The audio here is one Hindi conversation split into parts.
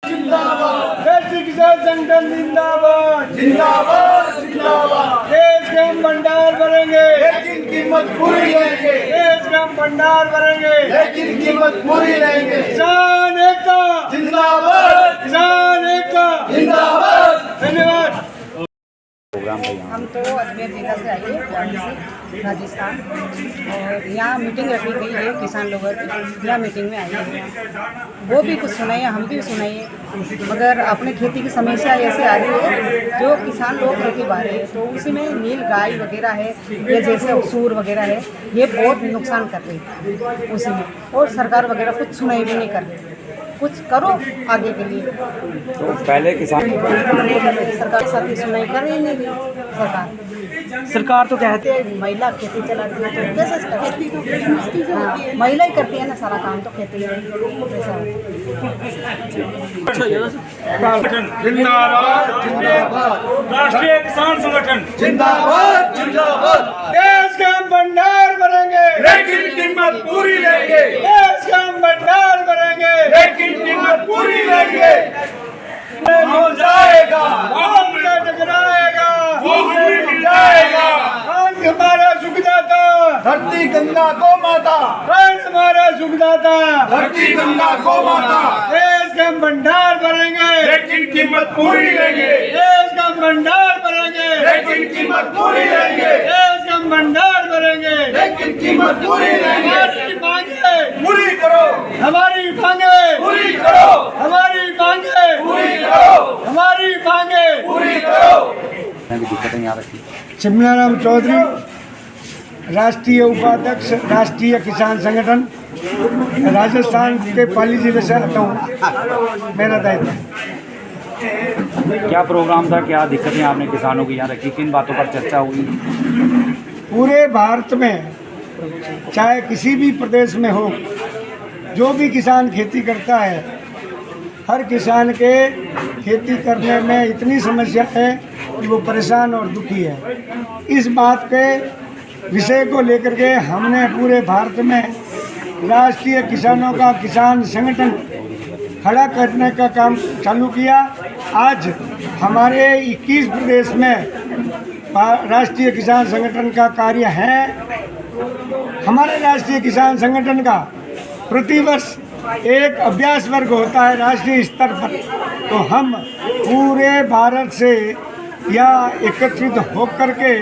जिंदाबाद राष्ट्रीय किसान संगठन जिंदाबाद जिंदाबाद जिंदाबाद। देश के हम भंडार भरेंगे लेकिन कीमत पूरी लेंगे। देश के हम भंडार भरेंगे लेकिन कीमत पूरी लेंगे। किसान एकता जिंदाबाद किसान एकता जिंदाबाद। धन्यवाद। हम तो अजमेर जिला से आए हैं, राजस्थान, और यहाँ मीटिंग रखी गई है किसान लोगों की। यहाँ मीटिंग में आए हैं, वो भी कुछ सुनाइए, हम भी सुनाइए। मगर अपने खेती की समस्या ऐसे आ रही है जो किसान लोग खेती बा रहे हैं, तो उसी में नील गाय वगैरह है या जैसे सूर वगैरह है, ये बहुत नुकसान कर रही है उसी में। और सरकार वगैरह कुछ सुनाई भी नहीं कर रही। कुछ करो आगे के लिए। तो पहले किसान सरकार साथ ही सुनाई कर ही नहीं रही। सरकार तो कहते हैं महिला खेती चलाती है, तो कैसे खेती हाँ, महिला ही करती है ना सारा काम, तो खेती जिंदाबाद जिंदाबाद। राष्ट्रीय किसान संगठन जिंदाबाद जिंदाबाद। देश का हम भंडार भरेंगे लेकिन कीमत पूरी लेंगे। देश का हम भंडार भरेंगे लेकिन कीमत पूरी लेंगे। हो जाएगा हमसे टकराएगा वो हमें मिटाएगा। खान हमारा सुख दाता धरती गंगा को माता। खान हमारा सुख दाता धरती गंगा को माता। देश का हम भंडार भरेंगे लेकिन कीमत पूरी लेंगे। देश का हम भंडार भरेंगे लेकिन कीमत पूरी लेंगे। देश का हम भंडार भरेंगे लेकिन कीमत पूरी लेंगे। हमारी मांगे पूरी करो, हमारी मांगे पूरी करो, हमारी मांगे पूरी करो, हमारी मांगे पूरी करो। दिक्कतें यहाँ रखी। चिमनाराम चौधरी, राष्ट्रीय उपाध्यक्ष, राष्ट्रीय किसान संगठन, राजस्थान के पाली जिले से आता हूँ। मेरा दायित्व क्या प्रोग्राम था, क्या दिक्कतें आपने किसानों की यहाँ रखी, किन बातों पर चर्चा हुई? पूरे भारत में चाहे किसी भी प्रदेश में हो, जो भी किसान खेती करता है, हर किसान के खेती करने में इतनी समस्या है कि वो परेशान और दुखी है। इस बात के विषय को लेकर के हमने पूरे भारत में राष्ट्रीय किसानों का किसान संगठन खड़ा करने का काम चालू किया। आज हमारे 21 प्रदेश में राष्ट्रीय किसान संगठन का कार्य है। हमारे राष्ट्रीय किसान संगठन का प्रतिवर्ष एक अभ्यास वर्ग होता है राष्ट्रीय स्तर पर, तो हम पूरे भारत से या एकत्रित होकर के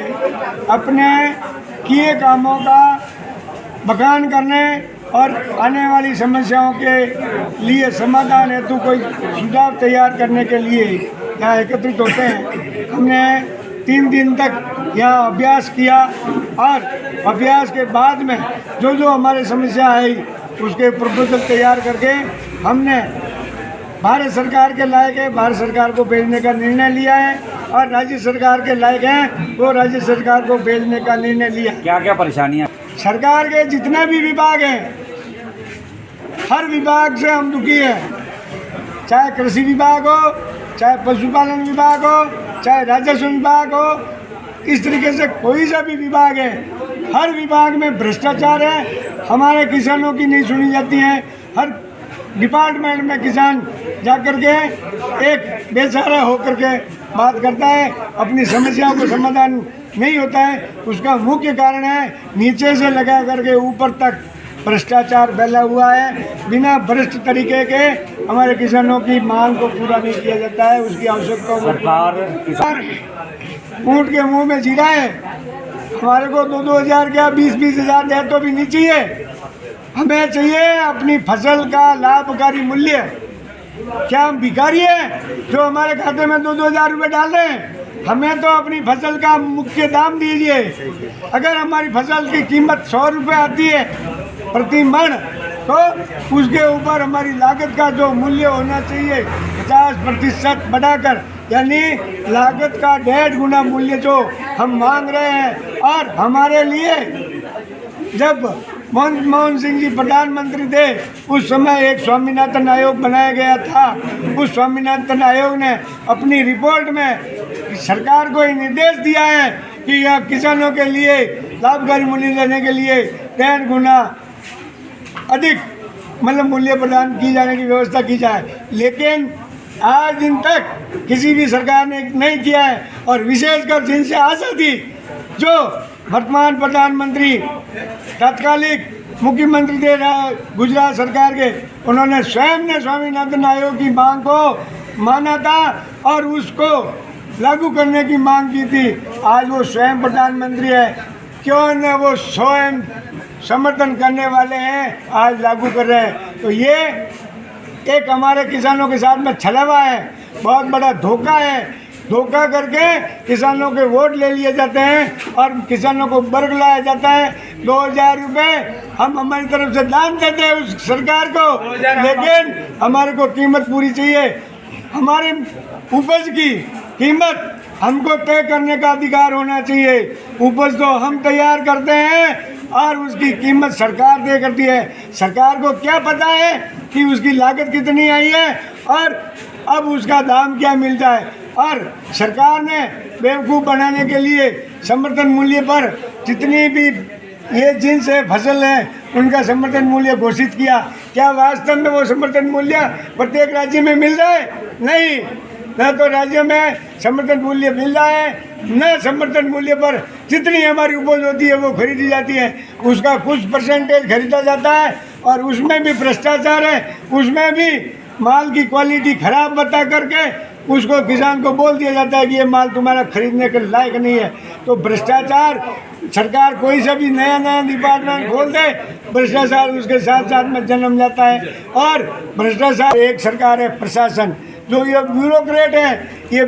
अपने किए कामों का बखान करने और आने वाली समस्याओं के लिए समाधान हेतु कोई सुझाव तैयार करने के लिए यहाँ एकत्रित होते हैं। हमने 3 दिन तक यहाँ अभ्यास किया और अभ्यास के बाद में जो जो हमारे समस्या आई उसके प्रपोजल तैयार करके हमने भारत सरकार के लायक है, भारत सरकार को भेजने का निर्णय लिया है, और राज्य सरकार के लायक हैं वो राज्य सरकार को भेजने का निर्णय लिया। क्या क्या परेशानियाँ? सरकार के जितने भी विभाग हैं, हर विभाग से हम दुखी हैं। चाहे कृषि विभाग हो, चाहे पशुपालन विभाग हो, चाहे राजस्व विभाग हो, इस तरीके से कोई सा भी विभाग है, हर विभाग में भ्रष्टाचार है। हमारे किसानों की नहीं सुनी जाती है। हर डिपार्टमेंट में किसान जाकर के एक बेसहारा होकर के बात करता है, अपनी समस्याओं को समाधान नहीं होता है। उसका मुख्य कारण है नीचे से लगा करके ऊपर तक भ्रष्टाचार फैला हुआ है। बिना भ्रष्ट तरीके के हमारे किसानों की मांग को पूरा नहीं किया जाता है। उसकी आवश्यकता सरकार ऊँट के मुंह में जीरा है। हमारे को 2-2 हज़ार क्या 20-20 हज़ार दे तो भी नहीं चाहिए। हमें चाहिए अपनी फसल का लाभकारी मूल्य। क्या हम भिखारी हैं जो हमारे खाते में 2-2 हज़ार रुपये डाल रहे हैं? हमें तो अपनी फसल का मुख्य दाम दीजिए। अगर हमारी फसल की कीमत 100 रुपये आती है प्रति मन, तो उसके ऊपर हमारी लागत का जो मूल्य होना चाहिए 50% बढ़ाकर, यानी लागत का 1.5 गुना मूल्य जो हम मांग रहे हैं। और हमारे लिए जब मनमोहन सिंह जी प्रधानमंत्री थे उस समय एक स्वामीनाथन आयोग बनाया गया था। उस स्वामीनाथन आयोग ने अपनी रिपोर्ट में सरकार को ये निर्देश दिया है कि यह किसानों के लिए लाभकारी मूल्य लेने के लिए 1.5 गुना अधिक मतलब मूल्य प्रदान की जाने की व्यवस्था की जाए। लेकिन आज दिन तक किसी भी सरकार ने नहीं किया है। और विशेषकर जिनसे आशा थी, जो वर्तमान प्रधानमंत्री तत्कालिक मुख्यमंत्री थे गुजरात सरकार के, उन्होंने स्वयं ने स्वामीनाथन आयोग की मांग को माना था और उसको लागू करने की मांग की थी। आज वो स्वयं प्रधानमंत्री है, क्यों न वो स्वयं समर्थन करने वाले हैं, आज लागू कर रहे हैं। तो ये एक हमारे किसानों के साथ में छलावा है, बहुत बड़ा धोखा है। धोखा करके किसानों के वोट ले लिए जाते हैं और किसानों को बरगलाया जाता है। 2000 रुपये हम हमारी तरफ से दान देते हैं उस सरकार को, लेकिन हमारे को कीमत पूरी चाहिए। हमारे उपज की कीमत हमको तय करने का अधिकार होना चाहिए। उपज तो हम तैयार करते हैं और उसकी कीमत सरकार तय करती है। सरकार को क्या पता है कि उसकी लागत कितनी आई है और अब उसका दाम क्या मिलता है। और सरकार ने बेवकूफ़ बनाने के लिए समर्थन मूल्य पर जितनी भी ये जिनस है फसल है उनका समर्थन मूल्य घोषित किया। क्या वास्तव में वो समर्थन मूल्य प्रत्येक राज्य में मिल रहा है? नहीं, न तो राज्यों में समर्थन मूल्य मिल रहा है, न समर्थन मूल्य पर जितनी हमारी उपज होती है वो खरीदी जाती है, उसका कुछ परसेंटेज खरीदा जाता है और उसमें भी भ्रष्टाचार है। उसमें भी माल की क्वालिटी खराब बता करके उसको किसान को बोल दिया जाता है कि ये माल तुम्हारा खरीदने के लायक नहीं है। तो भ्रष्टाचार, सरकार कोई सा भी नया नया डिपार्टमेंट खोल दे, भ्रष्टाचार उसके साथ साथ में जन्म जाता है। और भ्रष्टाचार एक सरकार है प्रशासन, जो ये ब्यूरोक्रेट है, ये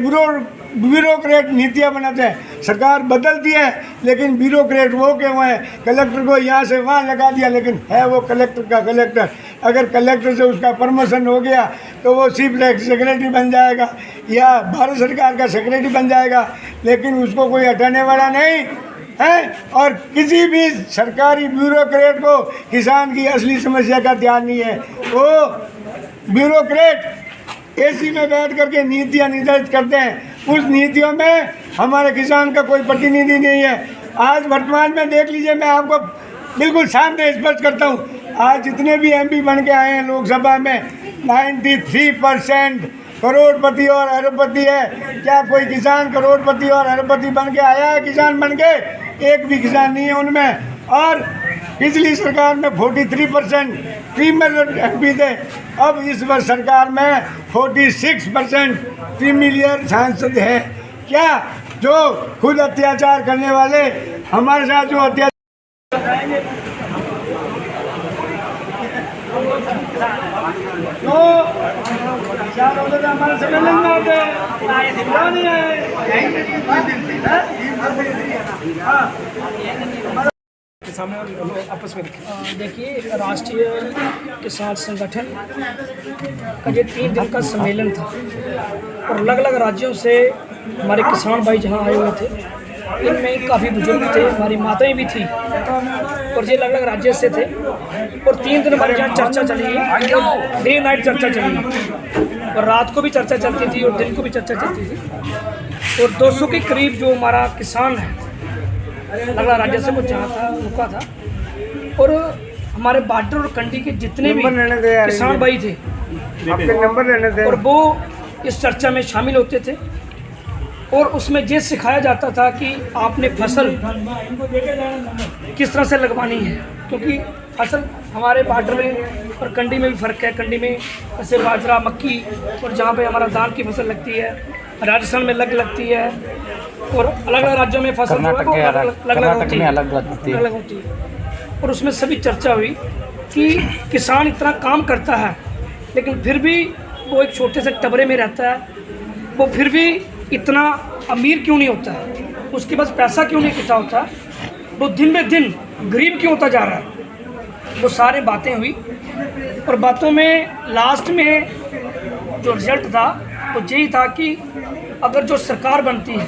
ब्यूरोक्रेट नीतियाँ बनाते हैं। सरकार बदलती है लेकिन ब्यूरोक्रेट वो के वो है। कलेक्टर को यहाँ से वहाँ लगा दिया, लेकिन है वो कलेक्टर का कलेक्टर। अगर कलेक्टर से उसका प्रमोशन हो गया तो वो चीफ सेक्रेटरी बन जाएगा या भारत सरकार का सेक्रेटरी बन जाएगा, लेकिन उसको कोई हटाने वाला नहीं है। और किसी भी सरकारी ब्यूरोक्रेट को किसान की असली समस्या का ध्यान नहीं है। वो ब्यूरोक्रेट एसी में बैठ करके नीतियाँ निर्धारित करते हैं, उस नीतियों में हमारे किसान का कोई प्रतिनिधि नहीं है। आज वर्तमान में देख लीजिए, मैं आपको बिल्कुल सामने स्पष्ट करता हूँ, आज जितने भी एमपी बन के आए हैं लोकसभा में 93% करोड़पति और अरबपति है। क्या कोई किसान करोड़पति और अरबपति बन के आया है? किसान बन के एक भी किसान नहीं है उनमें। और पिछली सरकार में 43% फीमेल एमपी थे, अब इस वर्ष सरकार में 46% फीमेल सांसद है। क्या जो खुद अत्याचार करने वाले हमारे साथ जो अत्याचार तो चार होते थे हमारे सम्मेलन में होते नहीं आए। सामने आपस में देखिए, राष्ट्रीय किसान संगठन का ये 3 दिन का सम्मेलन था और अलग अलग राज्यों से हमारे किसान भाई जहाँ आए हुए थे, इनमें काफ़ी बुजुर्ग थे, हमारी माताएं भी थी और ये अलग अलग राज्य से थे। और 3 दिन हमारे यहाँ चर्चा चली, डे नाइट चर्चा चली और रात को भी चर्चा चलती थी और दिन को भी चर्चा चलती थी। और 200 के करीब जो हमारा किसान है अलग अलग राज्य से वो जहाँ था रुका था और हमारे बॉर्डर और कंडी के जितने भी किसान भाई थे आपके नंबर लेने थे और वो इस चर्चा में शामिल होते थे। और उसमें ये सिखाया जाता था कि आपने फसल किस तरह से लगवानी है, क्योंकि फसल हमारे बॉर्डर में और कंडी में भी फ़र्क है। कंडी में जैसे बाजरा, मक्की और जहाँ पे हमारा धान की फसल लगती है, राजस्थान में लगती है और अलग अलग राज्यों में फसल अलग होती है। और उसमें सभी चर्चा हुई कि किसान इतना काम करता है लेकिन फिर भी वो एक छोटे से टबरे में रहता है, वो फिर भी इतना अमीर क्यों नहीं होता है, उसके पास पैसा क्यों नहीं इकट्ठा होता, वो दिन ब दिन गरीब क्यों होता जा रहा है। वो सारी बातें हुई और बातों में लास्ट में जो रिजल्ट था वो यही था कि अगर जो सरकार बनती है,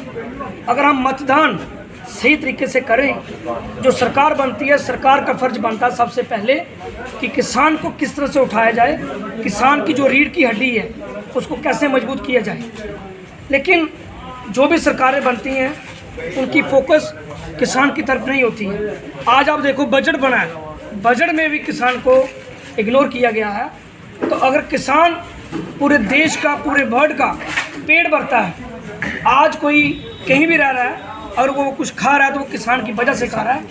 अगर हम मतदान सही तरीके से करें, जो सरकार बनती है, सरकार का फ़र्ज बनता है सबसे पहले कि किसान को किस तरह से उठाया जाए, किसान की जो रीढ़ की हड्डी है उसको कैसे मजबूत किया जाए। लेकिन जो भी सरकारें बनती हैं उनकी फोकस किसान की तरफ नहीं होती है। आज आप देखो बजट बना है, बजट में भी किसान को इग्नोर किया गया है। तो अगर किसान पूरे देश का, पूरे वर्ल्ड का पेट भरता है। आज कोई कहीं भी रह रहा है और वो कुछ खा रहा है तो वो किसान की वजह से खा रहा है,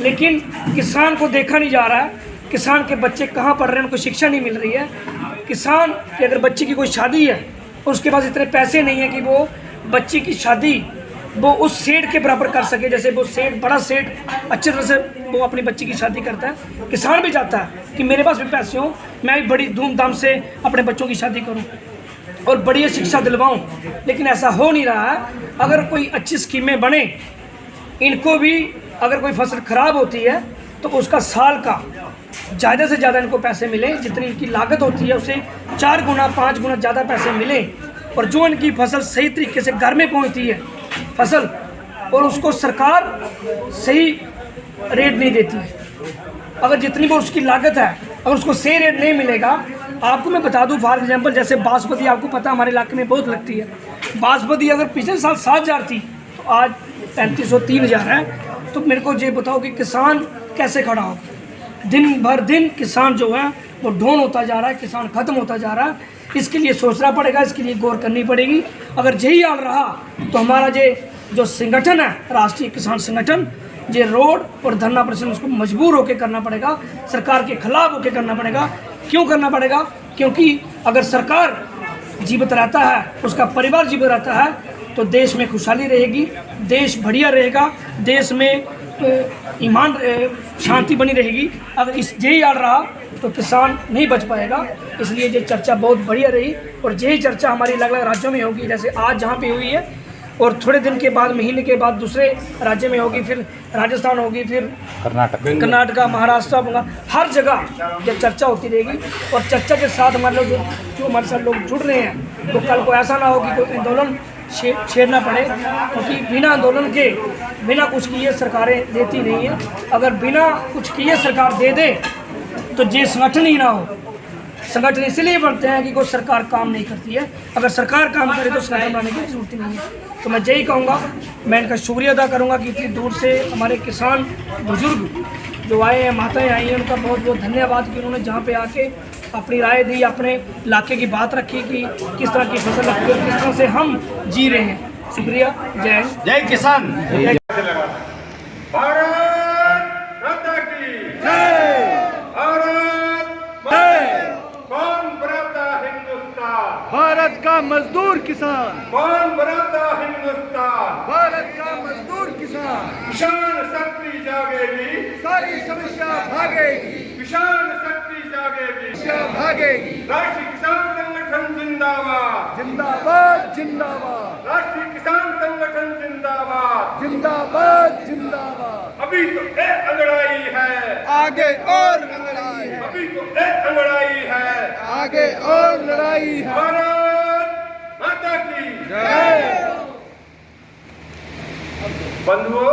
लेकिन किसान को देखा नहीं जा रहा है। किसान के बच्चे कहाँ पढ़ रहे हैं, उनको शिक्षा नहीं मिल रही है। किसान की अगर बच्चे की कोई शादी है और उसके पास इतने पैसे नहीं है कि वो बच्चे की शादी वो उस सेठ के बराबर कर सके, जैसे वो सेठ, बड़ा सेठ अच्छे तरह से वो अपनी बच्ची की शादी करता है, किसान भी चाहता है कि मेरे पास भी पैसे हों, मैं भी बड़ी धूमधाम से अपने बच्चों की शादी करूं और बढ़िया शिक्षा दिलवाऊं, लेकिन ऐसा हो नहीं रहा है। अगर कोई अच्छी स्कीमें बने, इनको भी अगर कोई फसल ख़राब होती है तो उसका साल का ज़्यादा से ज़्यादा इनको पैसे मिले, जितनी इनकी लागत होती है उससे 4 गुना 5 गुना ज़्यादा पैसे मिले, और जो इनकी फसल सही तरीके से घर में पहुंचती है फसल, और उसको सरकार सही रेट नहीं देती है। अगर जितनी भी उसकी लागत है अगर उसको सही रेट नहीं मिलेगा, आपको मैं बता दूं फॉर एग्जांपल, जैसे बासमती आपको पता हमारे इलाके में बहुत लगती है। बासमती अगर पिछले साल 7,000 थी तो आज 3,500-3,000 है। तो मेरे को ये बताओ कि किसान कैसे खड़ा हो? दिन भर दिन किसान जो है वो डाउन होता जा रहा है, किसान ख़त्म होता जा रहा है। इसके लिए सोचना पड़ेगा, इसके लिए गौर करनी पड़ेगी। अगर यही हाल रहा तो हमारा जो संगठन है, राष्ट्रीय किसान संगठन, ये रोड और धरना प्रदर्शन उसको मजबूर होकर करना पड़ेगा, सरकार के खिलाफ होकर करना पड़ेगा। क्यों करना पड़ेगा? क्योंकि अगर सरकार जीवित रहता है, उसका परिवार जीवित रहता है, तो देश में खुशहाली रहेगी, देश बढ़िया रहेगा, देश में ईमान शांति बनी रहेगी। अगर इस यही हाल रहा तो किसान नहीं बच पाएगा। इसलिए ये चर्चा बहुत बढ़िया रही, और यही चर्चा हमारी अलग अलग राज्यों में होगी, जैसे आज जहाँ पे हुई है, और थोड़े दिन के बाद, महीने के बाद दूसरे राज्य में होगी, फिर राजस्थान होगी, फिर कर्नाटका, महाराष्ट्र, बंगाल, हर जगह ये चर्चा होती रहेगी। और चर्चा के साथ हमारे लोग जो हमारे साथ लोग जुड़ रहे हैं, तो कल को ऐसा ना हो कि कोई आंदोलन छेड़ना पड़े, क्योंकि बिना आंदोलन के, बिना कुछ किए सरकारें देती नहीं है। अगर बिना कुछ किए सरकार दे दे तो ये संगठन ही ना हो। संगठन इसलिए बनते हैं कि कोई सरकार काम नहीं करती है। अगर सरकार काम करे तो संगठन बनाने की जरूरत ही नहीं है। तो मैं यही कहूँगा, मैं इनका शुक्रिया अदा करूँगा कि इतनी दूर से हमारे किसान बुजुर्ग जो आए हैं, माताएं आई हैं, उनका बहुत बहुत धन्यवाद कि उन्होंने जहाँ पे आके अपनी राय दी, अपने इलाके की बात रखी कि किस तरह की फसल लगती है, किस तरह से हम जी रहे हैं। शुक्रिया। जय हिंद, जय किसान। भारत माता की जय। भारत कौन बनाता हिंदुस्तान? भारत का मजदूर किसान, कौन बनाता हिंदुस्तान? भारत का मजदूर किसान। किसान शक्ति जागेगी, सारी समस्या भागेगी, किसान शक्ति जागेगी, समस्या भागेगी। राष्ट्रीय किसान संगठन जिंदाबाद, जिंदाबाद जिंदाबाद, राष्ट्रीय किसान संगठन जिंदाबाद, जिंदाबाद जिंदाबाद। अभी तो एक लड़ाई है, आगे और लड़ाई है, अभी तो एक लड़ाई है, आगे और लड़ाई है। भारत माता की जय। बंधुओं,